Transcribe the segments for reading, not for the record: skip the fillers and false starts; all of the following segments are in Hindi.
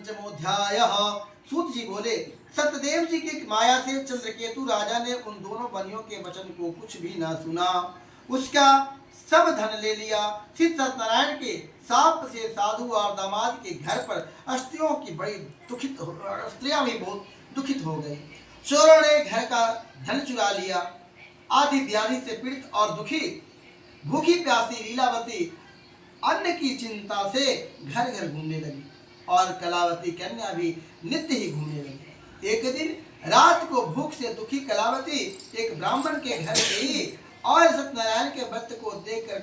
पंचमोध्याय। सूत जी बोले, सत्यदेव जी की माया से चंद्रकेतु राजा ने उन दोनों बनियों के वचन को कुछ भी न सुना, उसका सब धन ले लिया। श्री सत्यनारायण के साप से साधु और दामाद के घर पर स्त्रियों की बड़ी स्त्रियां भी बहुत दुखित हो गई। चोरों ने घर का धन चुरा लिया। आदि व्याधि से पीड़ित और दुखी भूखी प्यासी लीलावती अन्न की चिंता से घर घर घूमने लगी और कलावती कन्या भी नित्य ही घूमने लगी। एक दिन रात को भूख से दुखी कलावती एक ब्राह्मण के घर गई और सत्यनारायण के व्रत को देखकर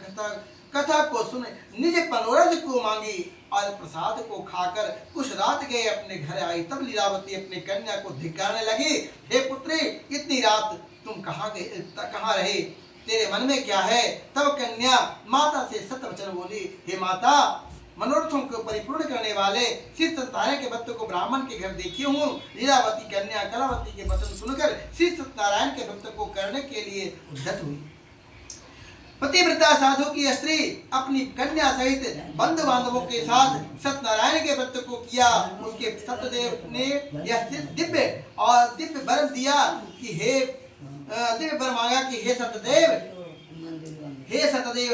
कथा को सुन निज मनोरथ को मांगी और प्रसाद को खाकर कुछ रात गए अपने घर आई। तब लीलावती अपनी कन्या को धिक्कारने लगी, हे पुत्री, इतनी रात तुम कहाँ रहे, तेरे मन में क्या है? तब कन्या माता से सत्य वचन बोली, हे माता, मनोरथों को परिपूर्ण करने वाले श्री सत्यनारायण के भक्त को ब्राह्मण के घर देखी हूँ। लीलावती कन्या कलावती के वचन सुनकर श्री सत्यनारायण के भक्त को करने के लिए उद्धत हुई। पतिव्रता साधु की स्त्री अपनी कन्या सहित बंधु बांधवों के साथ सत्यनारायण के व्रत को किया। उसके सत्यदेव ने यह दिव्य वर दिया कि दिव्य वर मांगा कि हे सत्यदेव,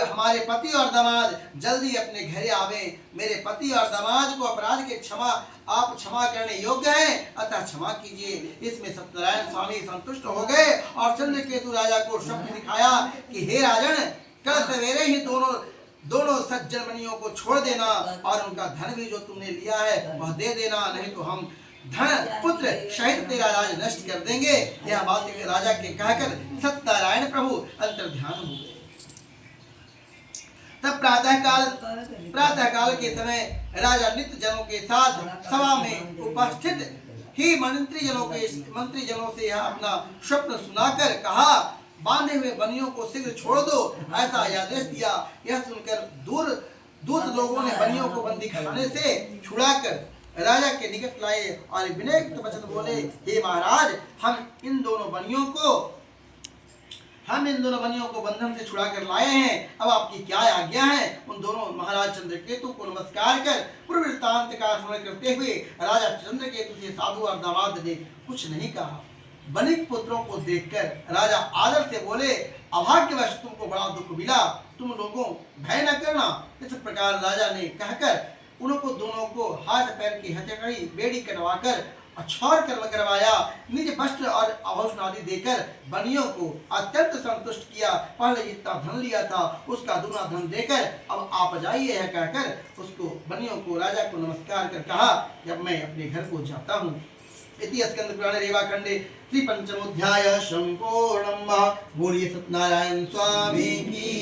हमारे पति और दामाद जल्दी अपने घर आवे। मेरे पति और दामाद को अपराध के आप क्षमा करने योग्य हैं, अतः क्षमा कीजिए। इसमें सत्यनारायण स्वामी संतुष्ट हो गए और चंद्रकेतु राजा को स्वप्न दिखाया कि हे राजन, कल सवेरे ही दोनों सज्जन मणियों को छोड़ देना और उनका धन भी जो तुमने लिया है वह दे देना, नहीं तो हम धन पुत्र सहित तेरा राज नष्ट कर देंगे। यह बात राजा के कहकर सत्यनारायण प्रभु अंतर्ध्यान हो गए। तब प्रातः काल के समय राजा नित्य जनों के साथ सभा में उपस्थित ही मंत्री जनों से यह अपना स्वप्न सुनाकर कहा, बांधे हुए बनियों को शीघ्र छोड़ दो, ऐसा आदेश दिया। यह सुनकर दूत लोगों ने बनियों को बंदी खाने से छुड़ाकर राजा के निकट लाए और विनयक्त वचन बोले, हे महाराज, हम इन दोनों बनियों को बंधन से छुड़ाकर लाए हैं, अब आपकी क्या आज्ञा है? उन दोनों महाराज चंद्रकेतु को नमस्कार कर पूर्व वृत्तांत का स्मरण करते हुए राजा चंद्रकेतु से साधु और दामाद ने कुछ नहीं कहा। बनिक पुत्रों को देखकर राजा आदर से बोले, अभाग्यवश तुमको बड़ा दुख मिला, तुम लोगों भय न करना। इस प्रकार राजा ने कहकर उनको दोनों को हाथ पैर की हथकड़ी बेड़ी कटवाकर अक्षौर कर्म करवाया। निज वस्त्र और आभूषण आदि देकर बनियों को अत्यंत संतुष्ट किया। पहले जितना धन लिया था उसका दूना धन देकर अब आप जाइए, यह कहकर उसको बनियों को राजा को नमस्कार कर कहा, जब मैं अपने घर को जाता हूँ। इति स्कंद पुराणे रेवाखंडे श्री पंचमोध्याय संपूर्णम्। बोलिए सत्यनारायण स्वामी की